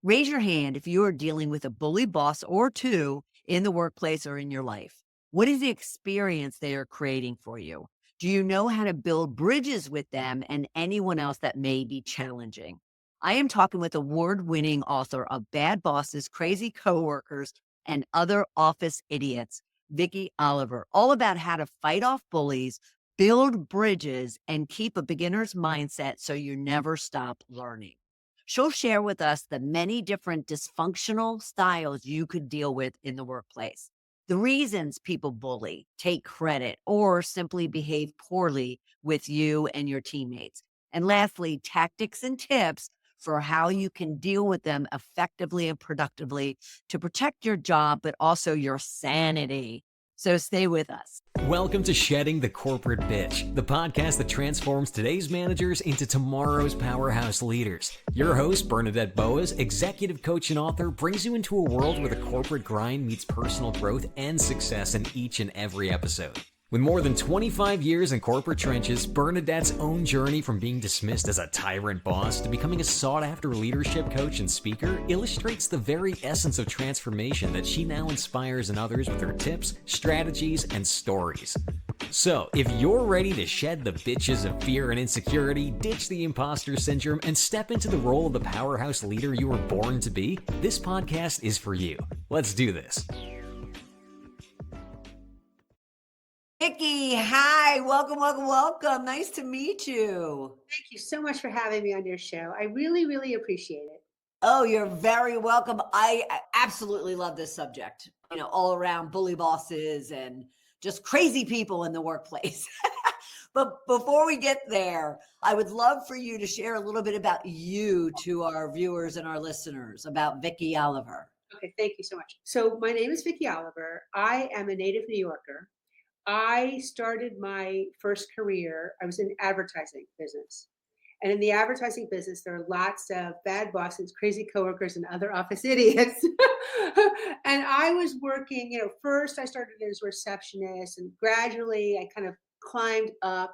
Raise your hand if you are dealing with a bully boss or two in the workplace or in your life. What is the experience they are creating for you? Do you know how to build bridges with them and anyone else that may be challenging? I am talking with award-winning author of Bad Bosses, Crazy Coworkers, and Other Office Idiots, Vicky Oliver, all about how to fight off bullies, build bridges, and keep a beginner's mindset so you never stop learning. She'll share with us the many different dysfunctional styles you could deal with in the workplace, the reasons people bully, take credit, or simply behave poorly with you and your teammates. And lastly, tactics and tips for how you can deal with them effectively and productively to protect your job, but also your sanity. So stay with us. Welcome to Shedding the Corporate Bitch, the podcast that transforms today's managers into tomorrow's powerhouse leaders. Your host, Bernadette Boas, executive coach and author, brings you into a world where the corporate grind meets personal growth and success in each and every episode. With more than 25 years in corporate trenches, Bernadette's own journey from being dismissed as a tyrant boss to becoming a sought-after leadership coach and speaker illustrates the very essence of transformation that she now inspires in others with her tips, strategies, and stories. So, if you're ready to shed the bitches of fear and insecurity, ditch the imposter syndrome, and step into the role of the powerhouse leader you were born to be, this podcast is for you. Let's do this. Vicky, hi, welcome. Nice to meet you. Thank you so much for having me on your show. I really, really appreciate it. Oh, you're very welcome. I absolutely love this subject, all around bully bosses and just crazy people in the workplace. But before we get there, I would love for you to share a little bit about you to our viewers and our listeners, about Vicky Oliver. Okay, thank you so much. So my name is Vicky Oliver. I am a native New Yorker. I started my first career, I was in advertising business. And in the advertising business, there are lots of bad bosses, crazy coworkers, and other office idiots. And I was working, first I started as a receptionist and gradually I kind of climbed up.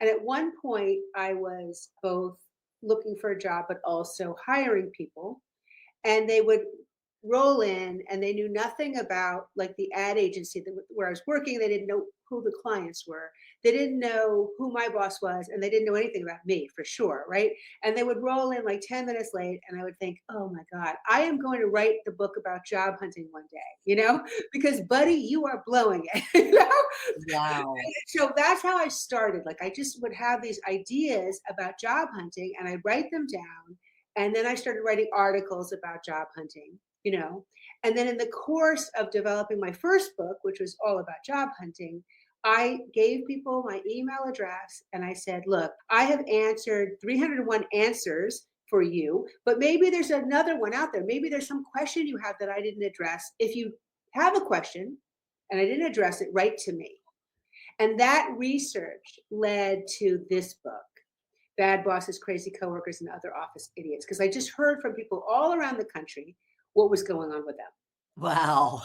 And at one point, I was both looking for a job, but also hiring people. And they would roll in and they knew nothing about like the ad agency where I was working. They didn't know who the clients were. They didn't know who my boss was, and they didn't know anything about me for sure, right? And they would roll in like 10 minutes late, and I would think, oh my God, I am going to write the book about job hunting one day, because buddy, you are blowing it. Wow. So that's how I started. Like I just would have these ideas about job hunting and I'd write them down. And then I started writing articles about job hunting. And then in the course of developing my first book, which was all about job hunting, I gave people my email address and I said, look, I have answered 301 answers for you, but maybe there's another one out there. Maybe there's some question you have that I didn't address. If you have a question and I didn't address it, write to me. And that research led to this book, Bad Bosses, Crazy Coworkers, and Other Office Idiots, because I just heard from people all around the country what was going on with them. Wow.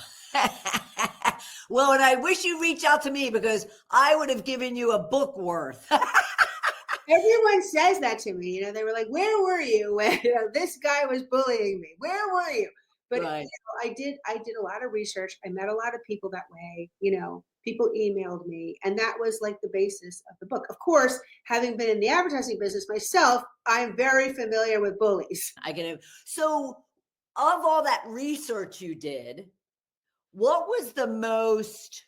Well, and I wish you reached out to me because I would have given you a book worth. Everyone says that to me. They were like, where were you when this guy was bullying me? Where were you? But Right. I did a lot of research. I met a lot of people that way. People emailed me, and that was like the basis of the book. Of course, having been in the advertising business myself, I'm very familiar with bullies. I get it. So, of all that research you did, what was the most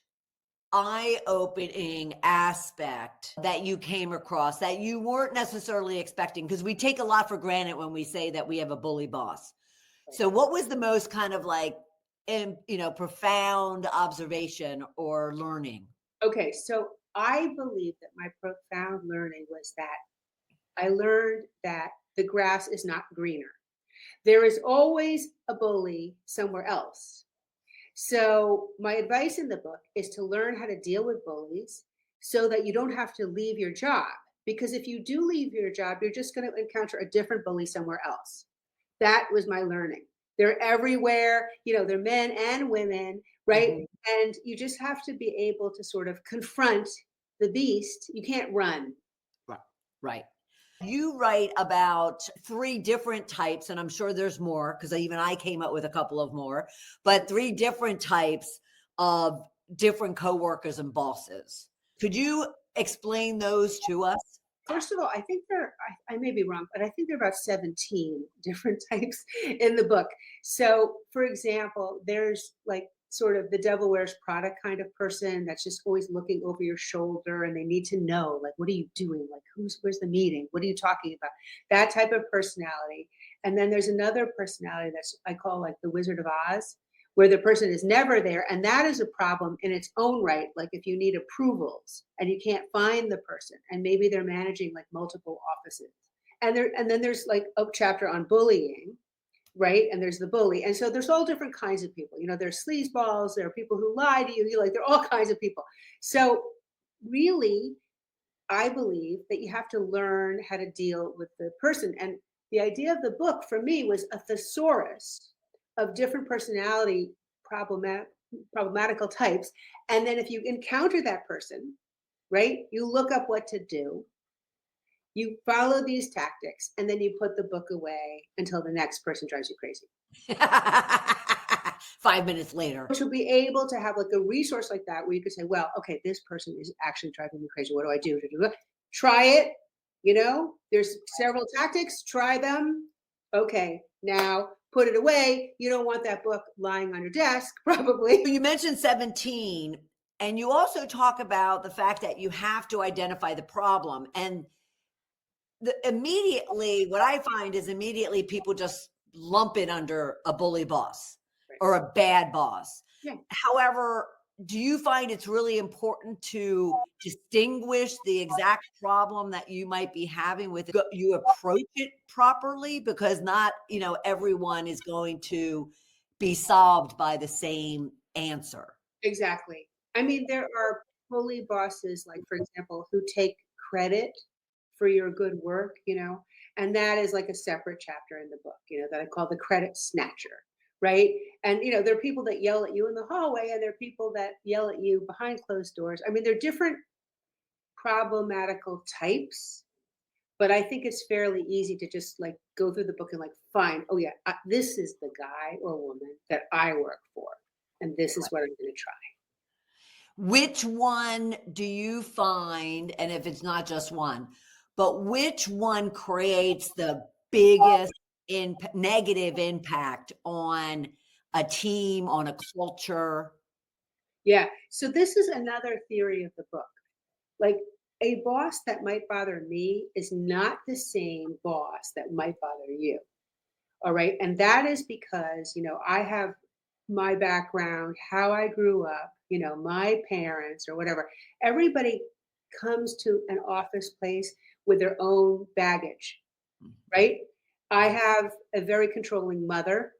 eye-opening aspect that you came across that you weren't necessarily expecting? Because we take a lot for granted when we say that we have a bully boss. So what was the most kind of like, profound observation or learning? Okay, so I believe that my profound learning was that I learned that the grass is not greener. There is always a bully somewhere else. So my advice in the book is to learn how to deal with bullies so that you don't have to leave your job. Because if you do leave your job, you're just going to encounter a different bully somewhere else. That was my learning. They're everywhere, they're men and women, right? Mm-hmm. And you just have to be able to sort of confront the beast. You can't run. Right. You write about 3 different types, and I'm sure there's more because even I came up with a couple of more, but 3 different types of different coworkers and bosses. Could you explain those to us? First of all, I think I may be wrong, but I think there are about 17 different types in the book. So, for example, there's like sort of the devil wears Prada kind of person that's just always looking over your shoulder and they need to know, like, what are you doing? Like, where's the meeting? What are you talking about? That type of personality. And then there's another personality that's I call like the Wizard of Oz, where the person is never there. And that is a problem in its own right. Like if you need approvals and you can't find the person, and maybe they're managing like multiple offices. And then there's like a chapter on bullying, right? And there's the bully. And so there's all different kinds of people. You know, there's sleazeballs, there are people who lie to you, you like there are all kinds of people. So really, I believe that you have to learn how to deal with the person. And the idea of the book for me was a thesaurus of different personality problematical types. And then if you encounter that person, right, you look up what to do, you follow these tactics, and then you put the book away until the next person drives you crazy. 5 minutes later. To be able to have like a resource like that where you could say, well, okay, this person is actually driving me crazy. What do I do? Try it. You know, there's several tactics. Try them. Okay, now put it away. You don't want that book lying on your desk, probably. You mentioned 17, and you also talk about the fact that you have to identify the problem. And immediately, what I find is immediately people just lump it under a bully boss or a bad boss. Yeah. However, do you find it's really important to distinguish the exact problem that you might be having with it? You approach it properly, because not, everyone is going to be solved by the same answer. Exactly. I mean, there are bully bosses, like, for example, who take credit for your good work, and that is like a separate chapter in the book, that I call the credit snatcher. Right. And, there are people that yell at you in the hallway and there are people that yell at you behind closed doors. I mean, they're different problematical types, but I think it's fairly easy to just like go through the book and like find, oh, yeah, this is the guy or woman that I work for. And this is what I'm going to try. Which one do you find, and if it's not just one, but which one creates the biggest negative impact on a team, on a culture? Yeah. So this is another theory of the book. Like a boss that might bother me is not the same boss that might bother you. All right. And that is because, I have my background, how I grew up, my parents or whatever. Everybody comes to an office place with their own baggage, right? I have a very controlling mother.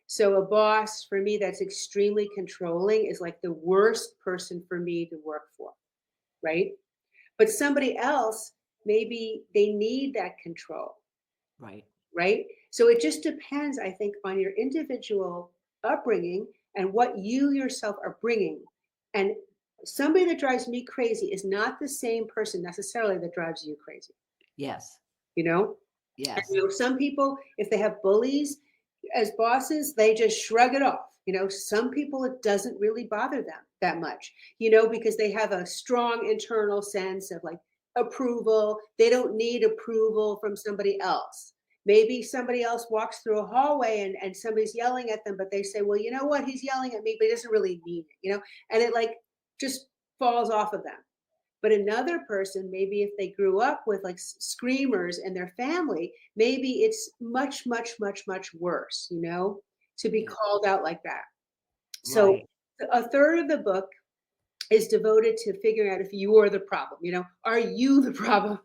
So a boss for me that's extremely controlling is like the worst person for me to work for, right? But somebody else, maybe they need that control. Right? So it just depends, I think, on your individual upbringing and what you yourself are bringing. And somebody that drives me crazy is not the same person necessarily that drives you crazy. Yes. Yes. And, some people, if they have bullies as bosses, they just shrug it off. Some people, it doesn't really bother them that much, because they have a strong internal sense of like approval. They don't need approval from somebody else. Maybe somebody else walks through a hallway and somebody's yelling at them, but they say, well, you know what? He's yelling at me, but he doesn't really mean it, and it like just falls off of them. But another person, maybe if they grew up with like screamers in their family, maybe it's much, much, much, much worse, to be called out like that. So a third of the book is devoted to figuring out if you're the problem, are you the problem?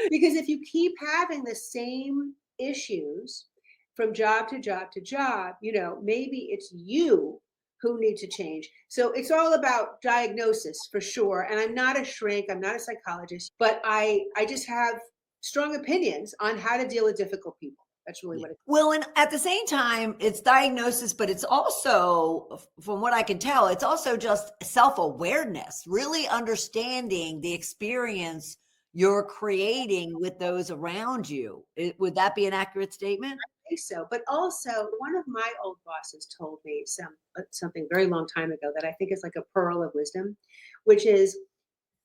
Because if you keep having the same issues from job to job to job, maybe it's you who need to change. So it's all about diagnosis for sure. And I'm not a shrink, I'm not a psychologist, but I just have strong opinions on how to deal with difficult people. That's really what it is. Well, and at the same time, it's diagnosis, but it's also, from what I can tell, it's also just self-awareness, really understanding the experience you're creating with those around you. Would that be an accurate statement? think so. But also, one of my old bosses told me something very long time ago that I think is like a pearl of wisdom, which is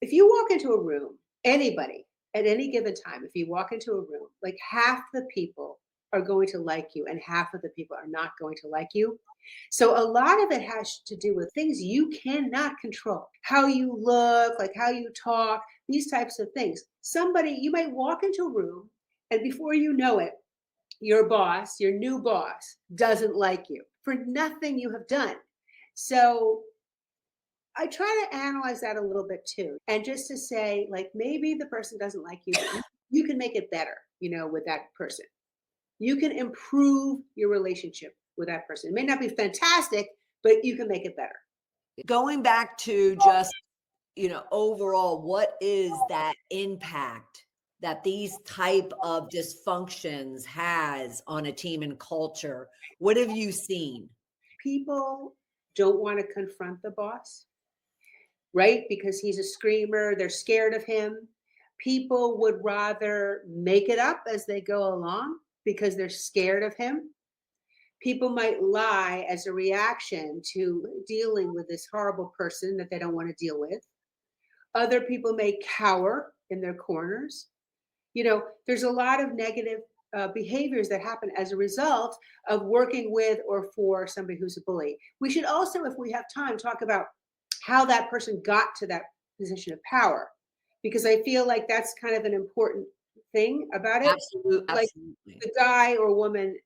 if you walk into a room, anybody at any given time, if you walk into a room, like half the people are going to like you and half of the people are not going to like you. So a lot of it has to do with things you cannot control. How you look, like how you talk, these types of things. Somebody, you might walk into a room and before you know it, your boss, your new boss, doesn't like you for nothing you have done. So I try to analyze that a little bit too. And just to say, like, maybe the person doesn't like you, but you can make it better, with that person. You can improve your relationship with that person. It may not be fantastic, but you can make it better. Going back to just, overall, what is that impact that these type of dysfunctions has on a team and culture? What have you seen? People don't want to confront the boss, right? Because he's a screamer, they're scared of him. People would rather make it up as they go along because they're scared of him. People might lie as a reaction to dealing with this horrible person that they don't want to deal with. Other people may cower in their corners. There's a lot of negative behaviors that happen as a result of working with or for somebody who's a bully. We should also, if we have time, talk about how that person got to that position of power, because I feel like that's kind of an important thing about it. Absolutely, Like absolutely. the guy or woman,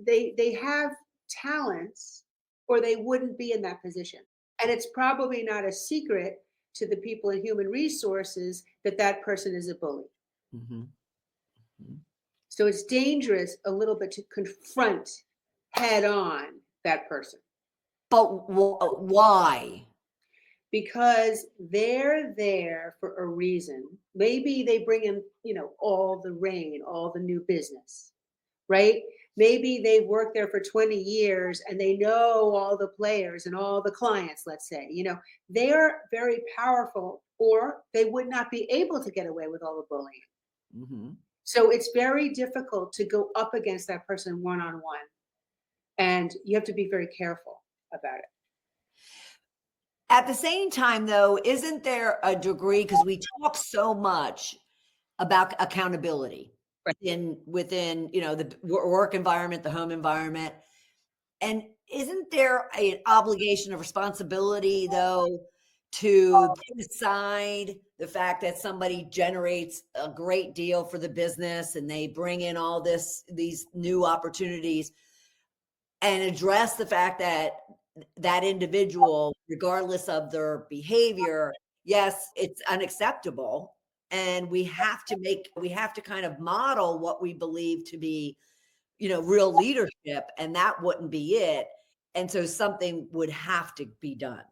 they have talents or they wouldn't be in that position. And it's probably not a secret to the people in human resources that that person is a bully. Mhm, mhm. So it's dangerous a little bit to confront head on that person But why? because they're there for a reason. Maybe they bring in, all the rain, all the new business, right? Maybe they've worked there for 20 years and they know all the players and all the clients, let's say. They are very powerful or they would not be able to get away with all the bullying. Mhm. So it's very difficult to go up against that person one on one. And you have to be very careful about it. At the same time, though, isn't there a degree, because we talk so much about accountability Right. within, the work environment, the home environment. And isn't there an obligation of responsibility, though, to put aside the fact that somebody generates a great deal for the business and they bring in all these new opportunities and address the fact that that individual, regardless of their behavior, yes, it's unacceptable. And we have to kind of model what we believe to be, real leadership, and that wouldn't be it. And so something would have to be done.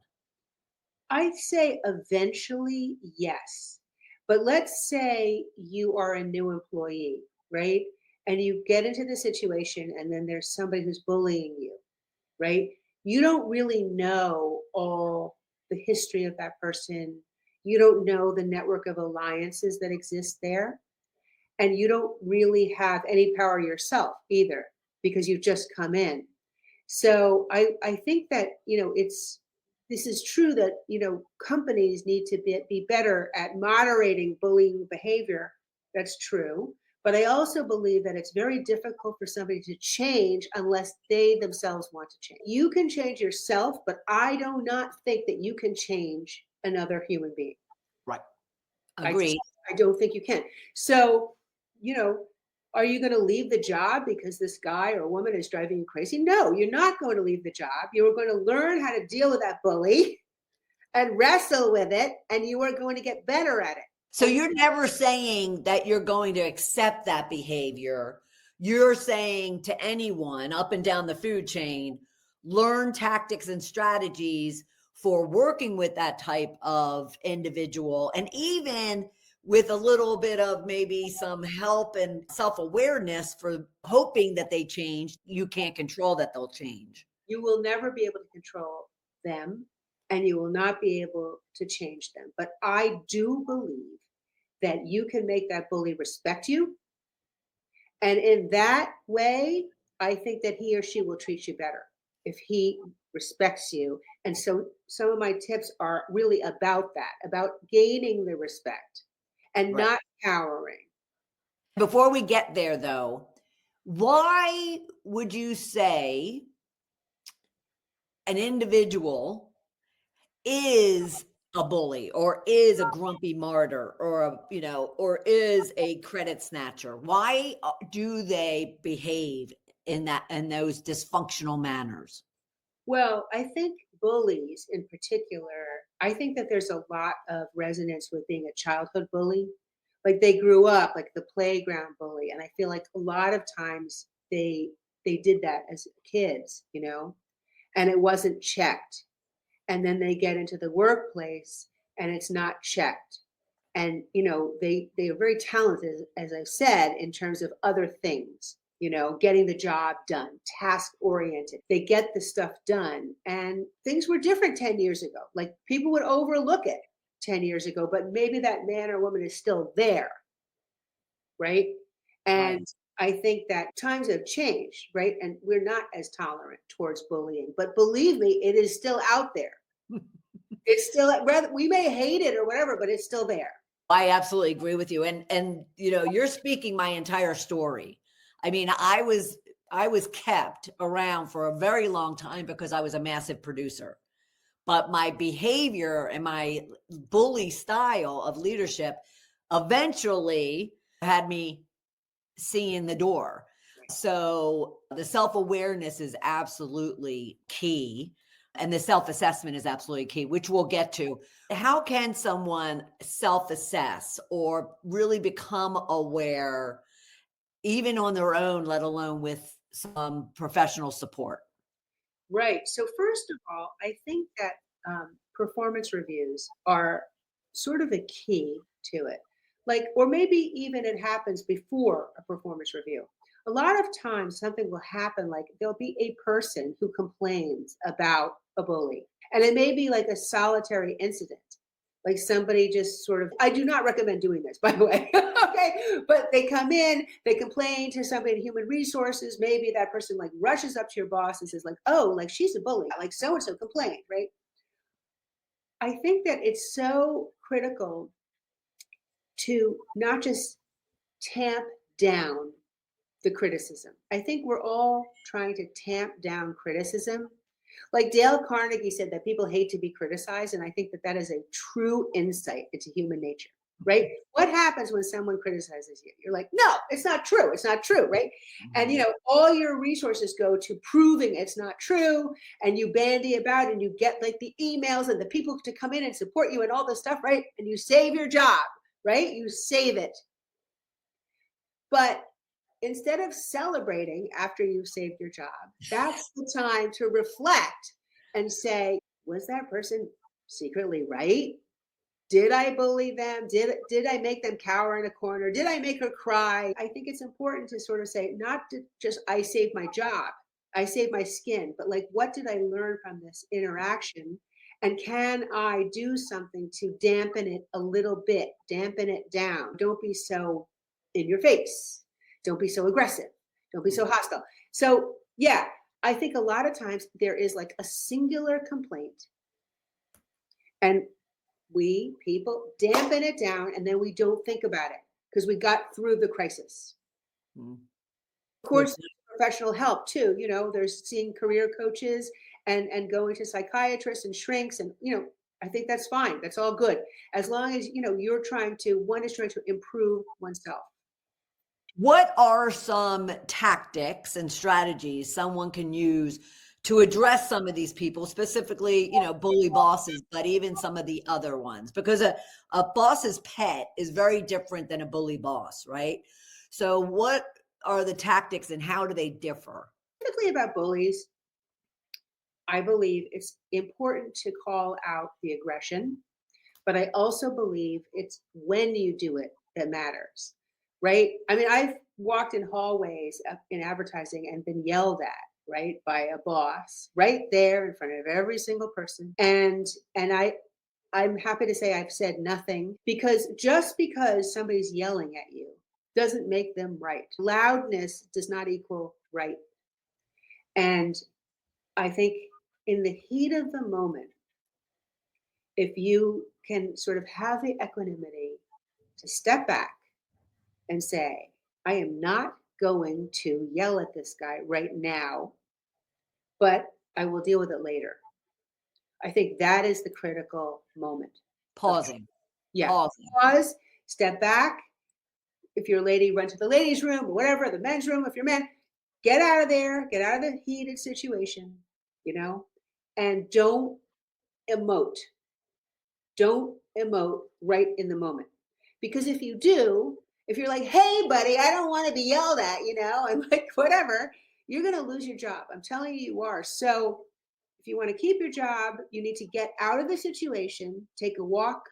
I'd say eventually, yes. But let's say you are a new employee, right? And you get into the situation, and then there's somebody who's bullying you, right? You don't really know all the history of that person. You don't know the network of alliances that exist there. And you don't really have any power yourself either because you've just come in. So I think that, this is true that, companies need to be better at moderating bullying behavior. That's true. But I also believe that it's very difficult for somebody to change unless they themselves want to change. You can change yourself, but I do not think that you can change another human being. Right. I just Agreed. I don't think you can. So, you know, are you going to leave the job because this guy or woman is driving you crazy? No, you're not going to leave the job. You are going to learn how to deal with that bully and wrestle with it, and you are going to get better at it. So you're never saying that you're going to accept that behavior. You're saying to anyone up and down the food chain, learn tactics and strategies for working with that type of individual. And even with a little bit of maybe some help and self awareness for hoping that they change, you can't control that they'll change. You will never be able to control them, and you will not be able to change them. But I do believe that you can make that bully respect you. And in that way, I think that he or she will treat you better if he respects you. And so some of my tips are really about that, about gaining the respect and Right. not cowering. Before we get there, though, why would you say an individual is a bully or is a grumpy martyr or or is a credit snatcher? Why do they behave in those dysfunctional manners? Well, I think bullies in particular, I think that there's a lot of resonance with being a childhood bully. Like they grew up like the playground bully. And I feel like a lot of times they did that as kids, and it wasn't checked. And then they get into the workplace and it's not checked. And they are very talented, as I've said, in terms of other things, getting the job done, task oriented. They get the stuff done, and things were different 10 years ago. Like people would overlook it 10 years ago, but maybe that man or woman is still there, right? Right. And I think that times have changed, right? And we're not as tolerant towards bullying, but believe me, it is still out there. It's still, rather we may hate it or whatever, but it's still there. I absolutely agree with you. And you're speaking my entire story. I mean, I was kept around for a very long time because I was a massive producer. But my behavior and my bully style of leadership eventually had me seeing the door. So the self-awareness is absolutely key. And the self-assessment is absolutely key, which we'll get to. How can someone self-assess or really become aware, even on their own, let alone with some professional support? Right. So first of all, I think that performance reviews are sort of a key to it. Like, or maybe even it happens before a performance review. A lot of times something will happen, like there'll be a person who complains about a bully. And it may be like a solitary incident. Like somebody just sort of, I do not recommend doing this, by the way. Okay. But they come in, they complain to somebody in human resources. Maybe that person like rushes up to your boss and says, like, oh, like she's a bully, like so and so complained, right? I think that it's so critical to not just tamp down the criticism. I think we're all trying to tamp down criticism. Like Dale Carnegie said that people hate to be criticized. And I think that that is a true insight into human nature, right? What happens when someone criticizes you? You're like, no, it's not true. It's not true, right? And, all your resources go to proving it's not true. And you bandy about and you get like the emails and the people to come in and support you and all this stuff, right? And you save your job, right? You save it. But instead of celebrating after you've saved your job, that's the time to reflect and say, was that person secretly right? Did I bully them? Did I make them cower in a corner? Did I make her cry? I think it's important to sort of say, not to just I saved my job, I saved my skin, but like what did I learn from this interaction? And can I do something to dampen it a little bit, dampen it down? Don't be so in your face. Don't be so aggressive. Don't be so hostile. So, yeah, I think a lot of times there is like a singular complaint, and we people dampen it down and then we don't think about it because we got through the crisis. Mm. Of course, professional help too. There's seeing career coaches and going to psychiatrists and shrinks, and I think that's fine. That's all good as long as you're trying to one is trying to improve oneself. What are some tactics and strategies someone can use to address some of these people, specifically, bully bosses, but even some of the other ones? Because a boss's pet is very different than a bully boss, right? So what are the tactics and how do they differ? Typically about bullies, I believe it's important to call out the aggression, but I also believe it's when you do it that matters, right? I mean, I've walked in hallways in advertising and been yelled at, right, by a boss right there in front of every single person. And I'm happy to say I've said nothing, because just because somebody's yelling at you doesn't make them right. Loudness does not equal right. And I think in the heat of the moment, if you can sort of have the equanimity to step back and say, I am not going to yell at this guy right now, but I will deal with it later. I think that is the critical moment. Okay. Pausing, Yeah. pausing. Pause, step back. If you're a lady, run to the ladies' room or whatever, the men's room. If you're men, get out of there, get out of the heated situation, you know, and emote. Don't emote right in the moment. Because if you do, if you're like, hey, buddy, I don't want to be yelled at, and like whatever, you're going to lose your job. I'm telling you, you are. So if you want to keep your job, you need to get out of the situation, take a walk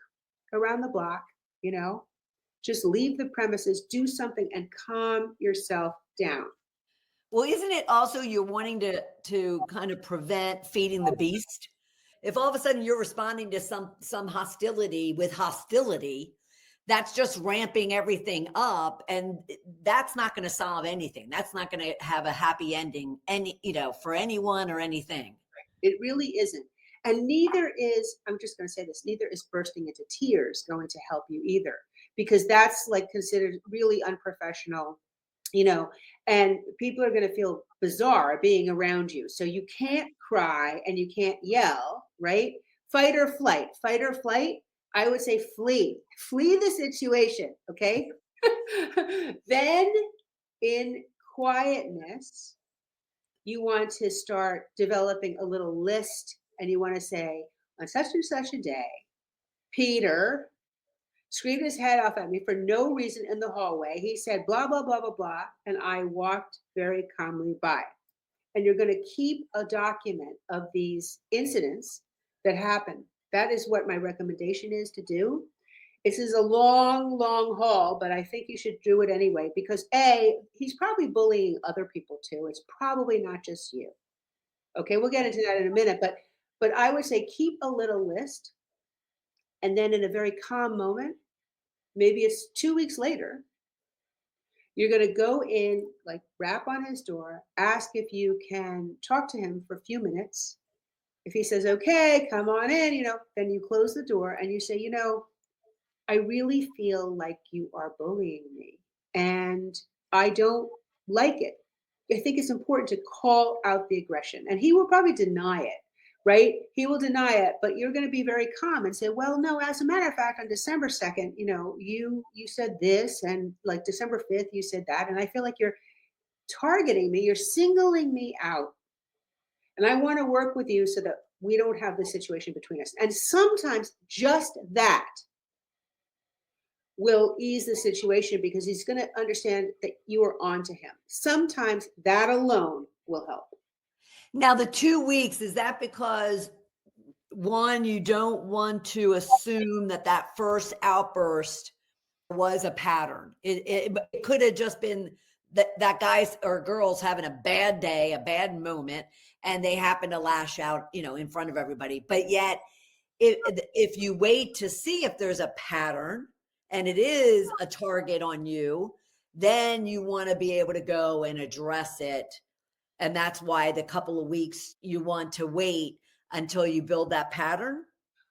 around the block, you know, just leave the premises, do something and calm yourself down. Well, isn't it also you're wanting to kind of prevent feeding the beast? If all of a sudden you're responding to some hostility with hostility, that's just ramping everything up, and that's not going to solve anything. That's not going to have a happy ending for anyone or anything. It really isn't. And neither is, I'm just going to say this, neither is bursting into tears going to help you either, because that's like considered really unprofessional, you know, and people are going to feel bizarre being around you. So you can't cry and you can't yell, right? Fight or flight, fight or flight. I would say flee the situation. Okay. Then in quietness, you want to start developing a little list, and you want to say, on such and such a day, Peter screamed his head off at me for no reason in the hallway. He said, blah, blah, blah, blah, blah. And I walked very calmly by. And you're going to keep a document of these incidents that happen. That is what my recommendation is to do. This is a long, long haul, but I think you should do it anyway because he's probably bullying other people too. It's probably not just you. Okay, we'll get into that in a minute, but I would say keep a little list, and then in a very calm moment, maybe it's 2 weeks later, you're going to go in, like rap on his door, ask if you can talk to him for a few minutes. If he says, okay, come on in, then you close the door and you say, I really feel like you are bullying me and I don't like it. I think it's important to call out the aggression. And he will probably deny it, right? He will deny it, but you're going to be very calm and say, well, no, as a matter of fact, on December 2nd, you said this, and like December 5th, you said that. And I feel like you're targeting me, you're singling me out. And I want to work with you so that we don't have this situation between us. And sometimes just that will ease the situation because he's going to understand that you are on to him. Sometimes that alone will help. Now, the 2 weeks, is that because one, you don't want to assume that first outburst was a pattern? It could have just been that guys or girls having a bad day, a bad moment, and they happen to lash out, in front of everybody. But yet, if you wait to see if there's a pattern and it is a target on you, then you want to be able to go and address it. And that's why the couple of weeks you want to wait until you build that pattern.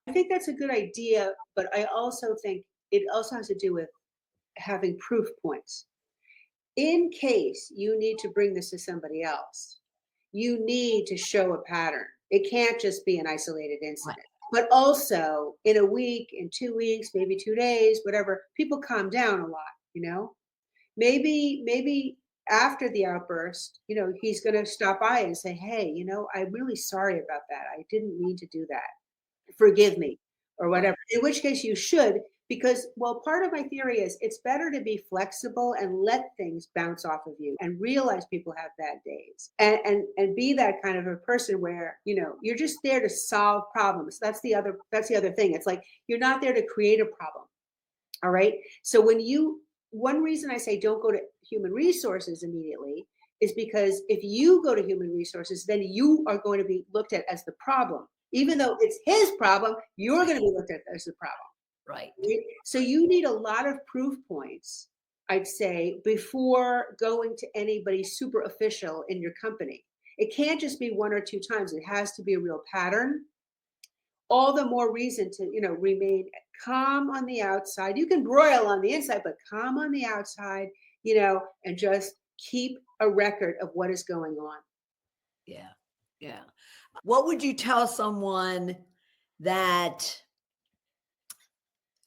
I think that's a good idea, but I also think it also has to do with having proof points. In case you need to bring this to somebody else, you need to show a pattern. It can't just be an isolated incident. Right. But also in a week, in 2 weeks, maybe 2 days, whatever, people calm down a lot. Maybe after the outburst, he's going to stop by and say, hey, I'm really sorry about that. I didn't mean to do that. Forgive me, or whatever. In which case you should, because, well, part of my theory is it's better to be flexible and let things bounce off of you and realize people have bad days and be that kind of a person where, you're just there to solve problems. That's the other thing. It's like, you're not there to create a problem. All right. So one reason I say don't go to human resources immediately is because if you go to human resources, then you are going to be looked at as the problem. Even though it's his problem, you're going to be looked at as the problem. Right. Right? So you need a lot of proof points, I'd say, before going to anybody super official in your company. It can't just be one or two times. It has to be a real pattern. All the more reason to, remain calm on the outside. You can broil on the inside, but calm on the outside, and just keep a record of what is going on. Yeah. Yeah. What would you tell someone that,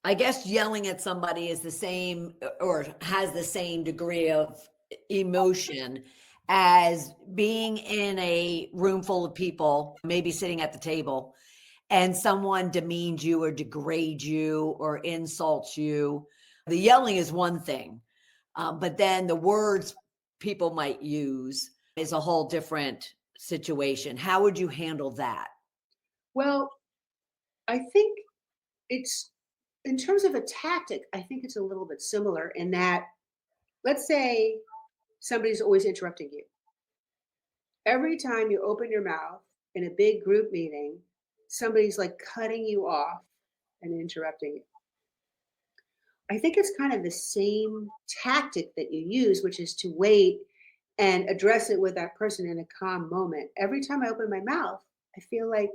I guess yelling at somebody is the same or has the same degree of emotion as being in a room full of people, maybe sitting at the table, and someone demeans you or degrades you or insults you? The yelling is one thing, but then the words people might use is a whole different situation. How would you handle that? Well, I think it's in terms of a tactic, I think it's a little bit similar in that, let's say somebody's always interrupting you. Every time you open your mouth in a big group meeting, somebody's like cutting you off and interrupting you. I think it's kind of the same tactic that you use, which is to wait and address it with that person in a calm moment. Every time I open my mouth, I feel like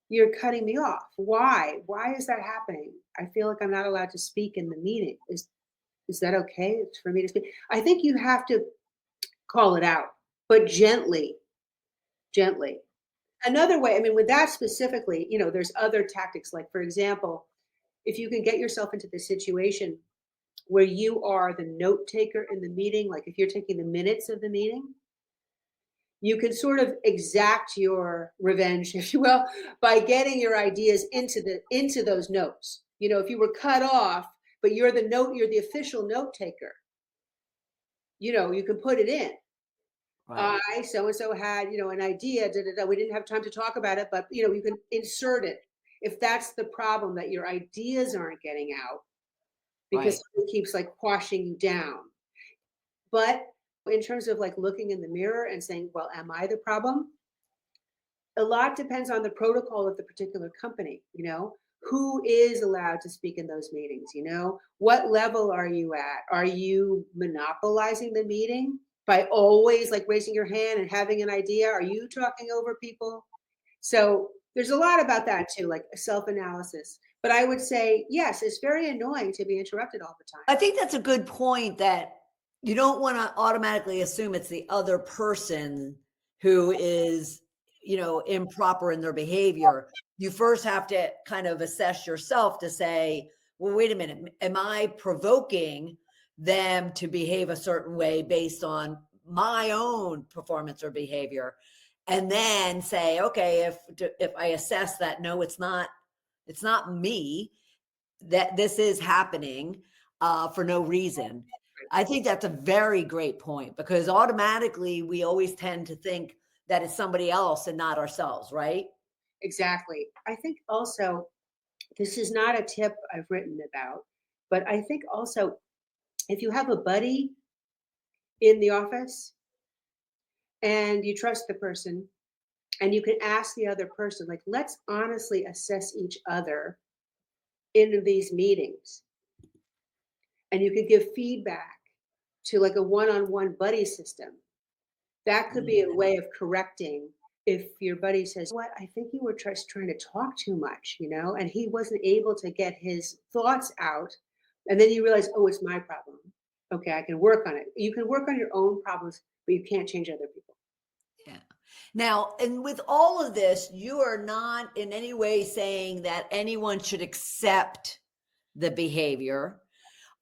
you're cutting me off. Why? Why is that happening? I feel like I'm not allowed to speak in the meeting. Is that okay? It's for me to speak. I think you have to call it out, but gently, gently. Another way, I mean, with that specifically, there's other tactics. Like, for example, if you can get yourself into the situation where you are the note taker in the meeting, like if you're taking the minutes of the meeting, you can sort of exact your revenge, if you will, by getting your ideas into those notes. If you were cut off, but you're the official note taker, you can put it in. Right. I so and so had, an idea, da, da, da. We didn't have time to talk about it, but you can insert it if that's the problem, that your ideas aren't getting out because Right. it keeps like quashing you down. But in terms of like looking in the mirror and saying, well, am I the problem? A lot depends on the protocol of the particular company, who is allowed to speak in those meetings, what level are you at? Are you monopolizing the meeting by always like raising your hand and having an idea? Are you talking over people? So there's a lot about that too, like self-analysis. But I would say, yes, it's very annoying to be interrupted all the time. I think that's a good point, that you don't want to automatically assume it's the other person who is, improper in their behavior. You first have to kind of assess yourself to say, well, wait a minute, am I provoking them to behave a certain way based on my own performance or behavior? And then say, okay, if I assess that, no, it's not me, that this is happening for no reason. I think that's a very great point, because automatically we always tend to think that it's somebody else and not ourselves, right? Exactly. I think also, this is not a tip I've written about, but I think also if you have a buddy in the office and you trust the person and you can ask the other person, like, let's honestly assess each other in these meetings. And you could give feedback to like a one-on-one buddy system. That could be a way of correcting if your buddy says, what, I think you were just trying to talk too much, and he wasn't able to get his thoughts out. And then you realize, oh, it's my problem. Okay, I can work on it. You can work on your own problems, but you can't change other people. Yeah. Now, and with all of this, you are not in any way saying that anyone should accept the behavior.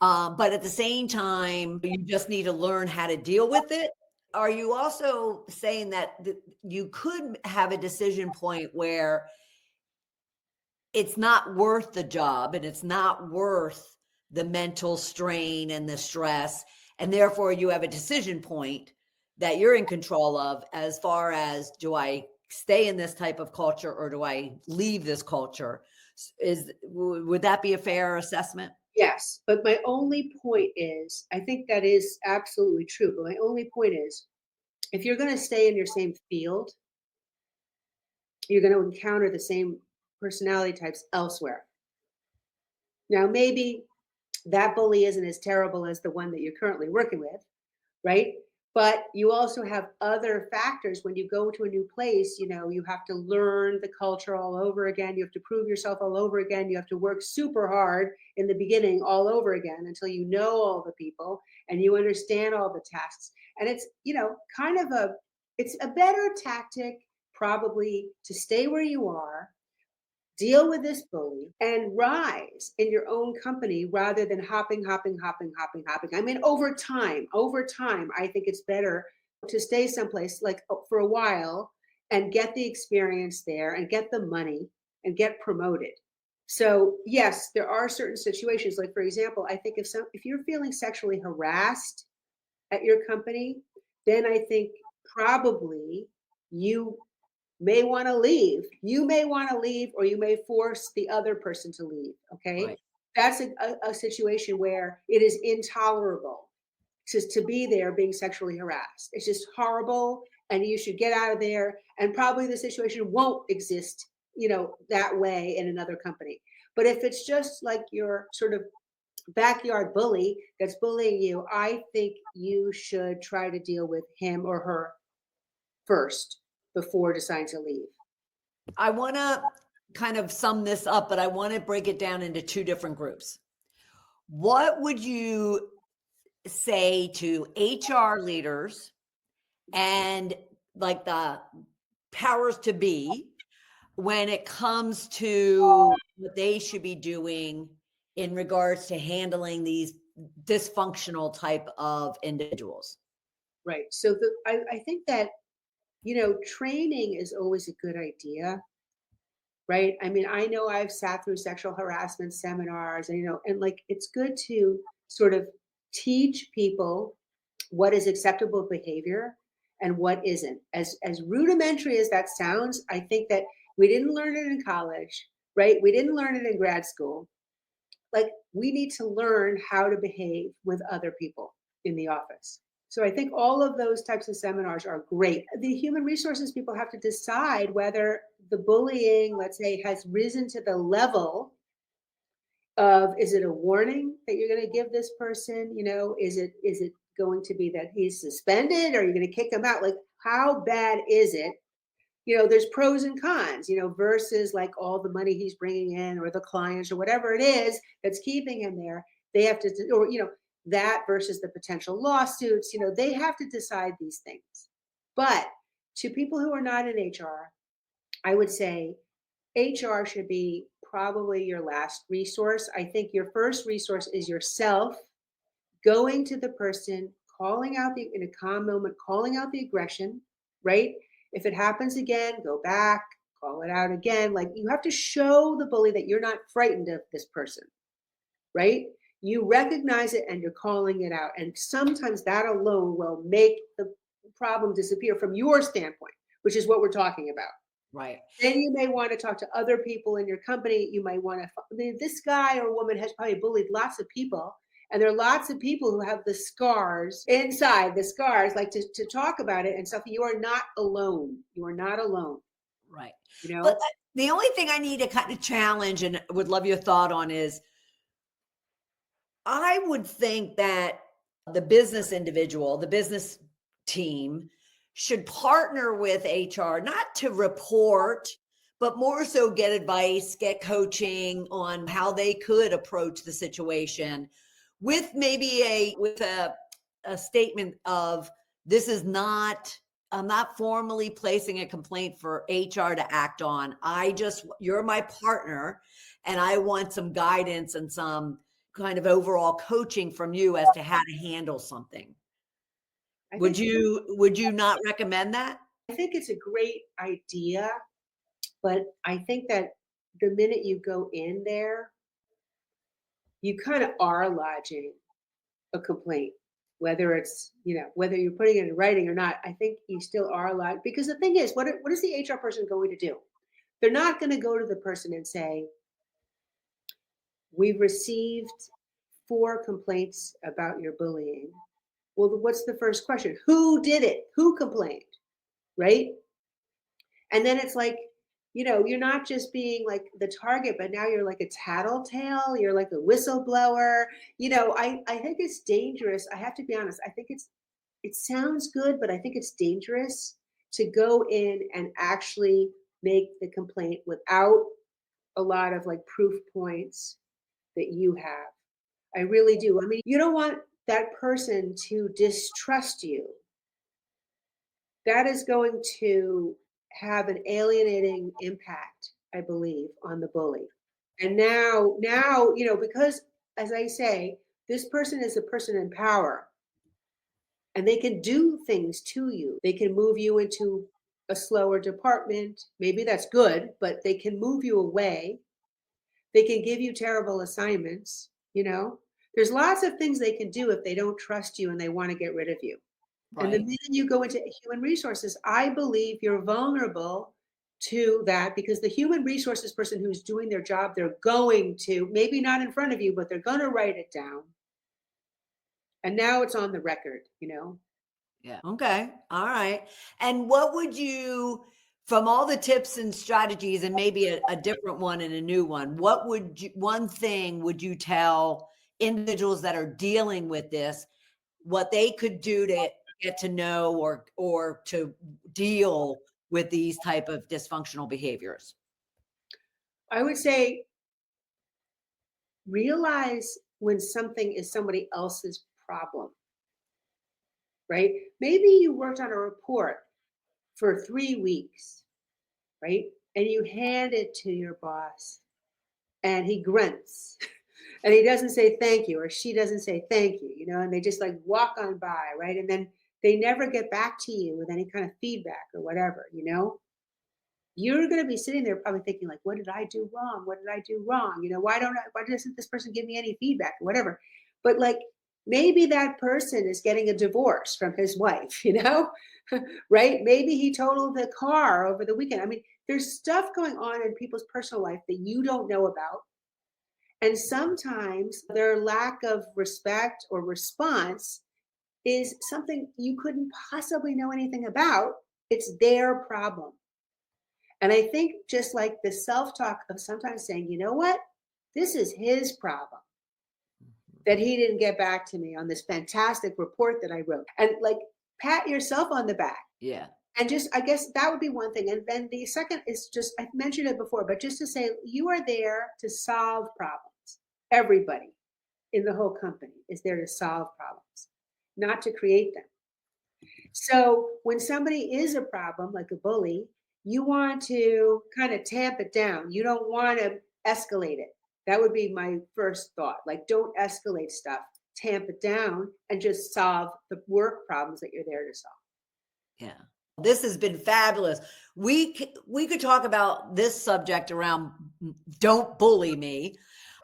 But at the same time, you just need to learn how to deal with it. Are you also saying that you could have a decision point where it's not worth the job and it's not worth the mental strain and the stress, and therefore you have a decision point that you're in control of, as far as, do I stay in this type of culture or do I leave this culture? Would that be a fair assessment? Yes, but my only point is, I think that is absolutely true. But my only point is, if you're going to stay in your same field, you're going to encounter the same personality types elsewhere. Now, maybe that bully isn't as terrible as the one that you're currently working with, right? But you also have other factors when you go to a new place. You have to learn the culture all over again. You have to prove yourself all over again. You have to work super hard in the beginning all over again until you know all the people and you understand all the tasks. And it's, kind of it's a better tactic probably to stay where you are, deal with this bully and rise in your own company rather than hopping. I mean, over time, I think it's better to stay someplace like for a while and get the experience there and get the money and get promoted. So yes, there are certain situations, like for example, I think if you're feeling sexually harassed at your company, then I think probably you may want to leave. You may want to leave, or you may force the other person to leave. Okay. Right. That's a situation where it is intolerable to be there being sexually harassed. It's just horrible. And you should get out of there. And probably the situation won't exist, that way in another company. But if it's just like your sort of backyard bully that's bullying you, I think you should try to deal with him or her first before deciding to leave. I want to kind of sum this up, but I want to break it down into two different groups. What would you say to HR leaders and like the powers to be when it comes to what they should be doing in regards to handling these dysfunctional type of individuals? Right. So I think that, training is always a good idea, right? I mean, I know I've sat through sexual harassment seminars and, and like it's good to sort of teach people what is acceptable behavior and what isn't. As rudimentary as that sounds, I think that we didn't learn it in college, right? We didn't learn it in grad school. Like we need to learn how to behave with other people in the office. So I think all of those types of seminars are great. The human resources people have to decide whether the bullying, let's say, has risen to the level of, is it a warning that you're going to give this person? Is it going to be that he's suspended? Or are you going to kick him out? Like, how bad is it? There's pros and cons, versus like all the money he's bringing in or the clients or whatever it is that's keeping him there. They have to, or, that versus the potential lawsuits, they have to decide these things. But to people who are not in HR, I would say HR should be probably your last resource. I think your first resource is yourself going to the person, calling out in a calm moment, calling out the aggression, right? If it happens again, go back, call it out again. Like you have to show the bully that you're not frightened of this person, right? You recognize it and you're calling it out. And sometimes that alone will make the problem disappear from your standpoint, which is what we're talking about. Right. Then you may want to talk to other people in your company. You might want to, this guy or woman has probably bullied lots of people. And there are lots of people who have the scars inside, the scars, like to talk about it and stuff. You are not alone. You are not alone. Right. You know? But the only thing I need to kind of challenge and would love your thought on is I would think that the business individual, the business team should partner with HR, not to report, but more so get advice, get coaching on how they could approach the situation with maybe a statement of this is not, I'm not formally placing a complaint for HR to act on. You're my partner and I want some guidance and some kind of overall coaching from you as to how to handle something. Would you not recommend that? I think it's a great idea, but I think that the minute you go in there, you kind of are lodging a complaint, whether it's, whether you're putting it in writing or not. I think you still are allowed, because the thing is, what is the HR person going to do? They're not going to go to the person and say, we've received 4 complaints about your bullying. Well, what's the first question? Who did it? Who complained? Right? And then it's like, you're not just being like the target, but now you're like a tattletale, you're like a whistleblower. I think it's dangerous. I have to be honest. I think it sounds good, but I think it's dangerous to go in and actually make the complaint without a lot of like proof points that you have. I really do. I mean, you don't want that person to distrust you. That is going to have an alienating impact, I believe, on the bully. And now, because as I say, this person is a person in power and they can do things to you. They can move you into a slower department. Maybe that's good, but they can move you away. They can give you terrible assignments. There's lots of things they can do if they don't trust you and they want to get rid of you. And the Right. minute you go into human resources, I believe you're vulnerable to that because the human resources person who's doing their job, they're going to, maybe not in front of you, but they're going to write it down. And now it's on the record. Yeah. Okay. All right. And what would you, from all the tips and strategies, and maybe a different one and a new one, one thing would you tell individuals that are dealing with this, what they could do to get to know or to deal with these type of dysfunctional behaviors? I would say realize when something is somebody else's problem, right? Maybe you worked on a report for 3 weeks, right? And you hand it to your boss and he grunts and he doesn't say thank you or she doesn't say thank you, and they just like walk on by, right? And then they never get back to you with any kind of feedback or whatever. You're going to be sitting there probably thinking like, what did I do wrong? What did I do wrong? Why doesn't this person give me any feedback or whatever? But like, maybe that person is getting a divorce from his wife, right? Maybe he totaled the car over the weekend. I mean, there's stuff going on in people's personal life that you don't know about. And sometimes their lack of respect or response is something you couldn't possibly know anything about. It's their problem. And I think just like the self talk of sometimes saying, you know what? This is his problem that he didn't get back to me on this fantastic report that I wrote. And like, pat yourself on the back. Yeah. And just, I guess that would be one thing. And then the second is just, I've mentioned it before, but just to say, you are there to solve problems. Everybody in the whole company is there to solve problems, not to create them. So when somebody is a problem, like a bully, you want to kind of tamp it down. You don't want to escalate it. That would be my first thought. Like, don't escalate stuff, tamp it down, and just solve the work problems that you're there to solve. Yeah. This has been fabulous. We could talk about this subject around don't bully me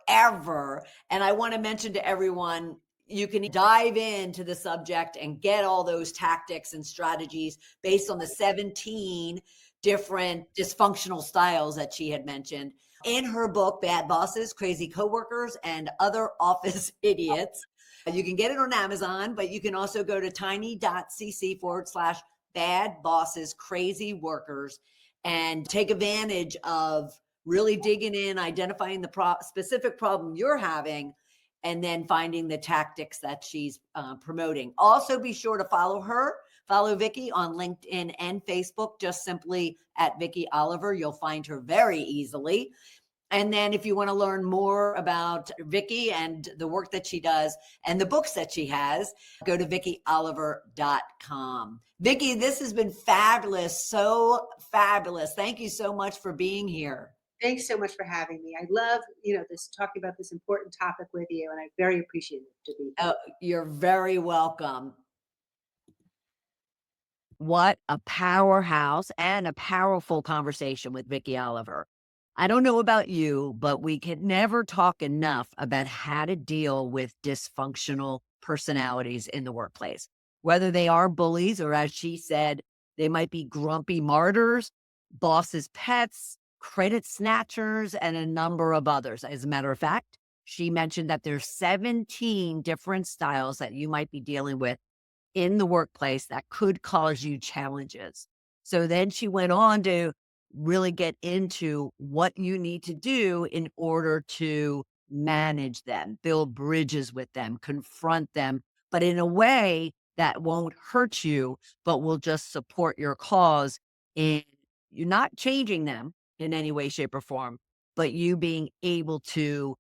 ever. And I want to mention to everyone, you can dive into the subject and get all those tactics and strategies based on the 17 different dysfunctional styles that she had mentioned in her book, Bad Bosses, Crazy Coworkers, and Other Office Idiots. You can get it on Amazon, but you can also go to tiny.cc/bad bosses, crazy workers, and take advantage of really digging in, identifying the specific problem you're having, and then finding the tactics that she's promoting. Also, be sure to follow Vicky on LinkedIn and Facebook, just simply at Vicky Oliver. You'll find her very easily. And then if you want to learn more about Vicky and the work that she does and the books that she has, go to VickyOliver.com. Vicky, this has been fabulous. So fabulous. Thank you so much for being here. Thanks so much for having me. I love, this talking about this important topic with you, and I very appreciate it to be here. Oh, you're very welcome. What a powerhouse and a powerful conversation with Vicky Oliver. I don't know about you, but we can never talk enough about how to deal with dysfunctional personalities in the workplace, whether they are bullies or, as she said, they might be grumpy martyrs, bosses' pets, credit snatchers, and a number of others. As a matter of fact, she mentioned that there's 17 different styles that you might be dealing with in the workplace that could cause you challenges. So then she went on to really get into what you need to do in order to manage them, build bridges with them, confront them, but in a way that won't hurt you, but will just support your cause. And you're not changing them in any way, shape, or form, but you being able to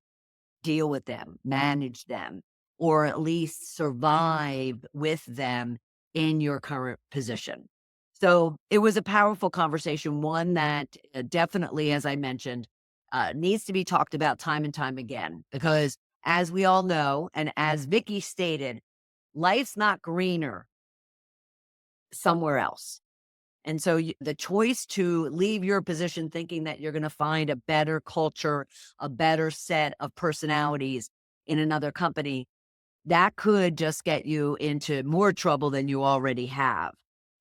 deal with them, manage them, or at least survive with them in your current position. So it was a powerful conversation, one that definitely, as I mentioned, needs to be talked about time and time again, because as we all know, and as Vicky stated, life's not greener somewhere else. And so the choice to leave your position thinking that you're going to find a better culture, a better set of personalities in another company, that could just get you into more trouble than you already have.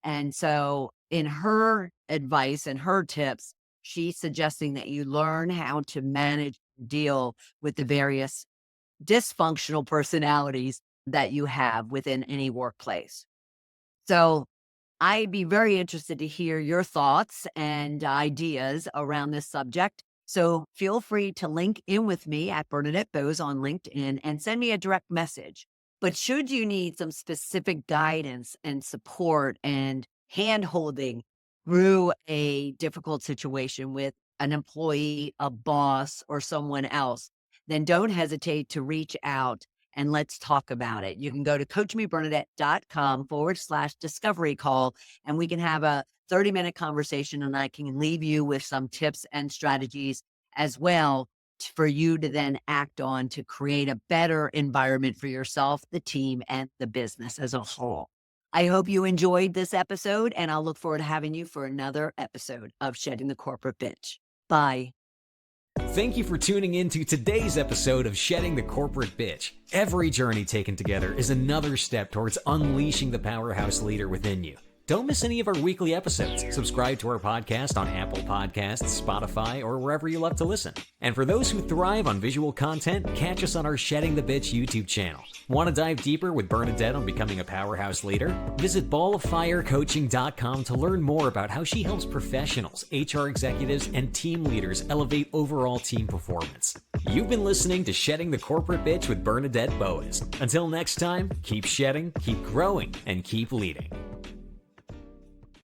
And so in her advice and her tips, she's suggesting that you learn how to manage, deal with the various dysfunctional personalities that you have within any workplace. So I'd be very interested to hear your thoughts and ideas around this subject. So feel free to link in with me at Bernadette Boas on LinkedIn and send me a direct message. But should you need some specific guidance and support and hand holding through a difficult situation with an employee, a boss, or someone else, then don't hesitate to reach out and let's talk about it. You can go to coachmebernadette.com/discovery call, and we can have a 30-minute conversation, and I can leave you with some tips and strategies as well for you to then act on to create a better environment for yourself, the team, and the business as a whole. I hope you enjoyed this episode, and I'll look forward to having you for another episode of Shedding the Corporate Bitch. Bye. Thank you for tuning in to today's episode of Shedding the Corporate Bitch. Every journey taken together is another step towards unleashing the powerhouse leader within you. Don't miss any of our weekly episodes. Subscribe to our podcast on Apple Podcasts, Spotify, or wherever you love to listen. And for those who thrive on visual content, catch us on our Shedding the Bitch YouTube channel. Want to dive deeper with Bernadette on becoming a powerhouse leader? Visit balloffirecoaching.com to learn more about how she helps professionals, HR executives, and team leaders elevate overall team performance. You've been listening to Shedding the Corporate Bitch with Bernadette Boas. Until next time, keep shedding, keep growing, and keep leading.